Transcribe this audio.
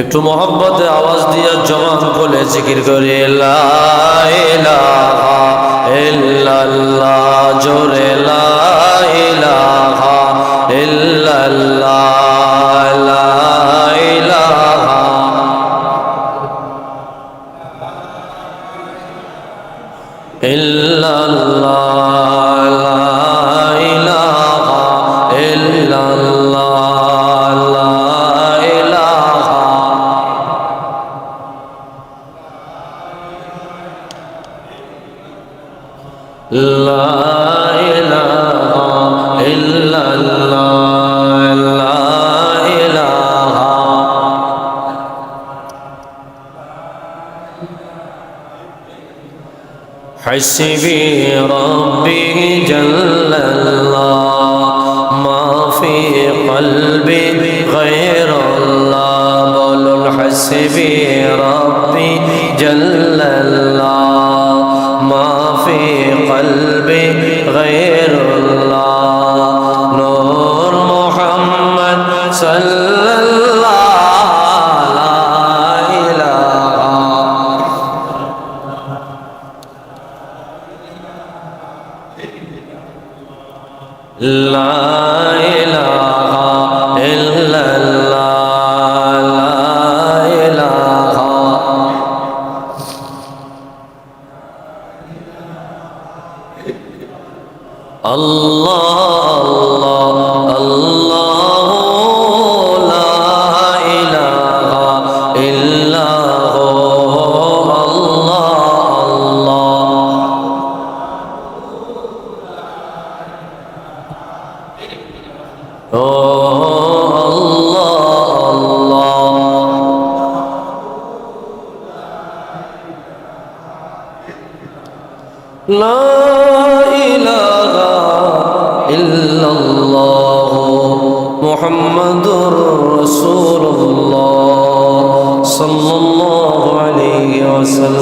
একটু মোহাব্বতে আওয়াজ দিয়ে জবান খুলে জিকির করে লা ইলাহা ইল্লাল্লাহ, জোরে লা ইলাহা ইল্লাল্লাহ, লা ইলাহা ইল্লাল্লাহ, লা ইলাহা ইল্লাল্লাহ, লা ইলাহা লা ইলাহা ইল্লাল্লাহ, লা ইলাহা حسبي ربي جل الله ما في قلبي غير الله بولوا حسبي ربي جل الله ما في قلبي غير الله نور محمد صلى الله لا إله لا إله إلا الله، لا إله الله الله لا إله إلا هو الله لا إله إلا الله محمد رسول الله صلى الله عليه وسلم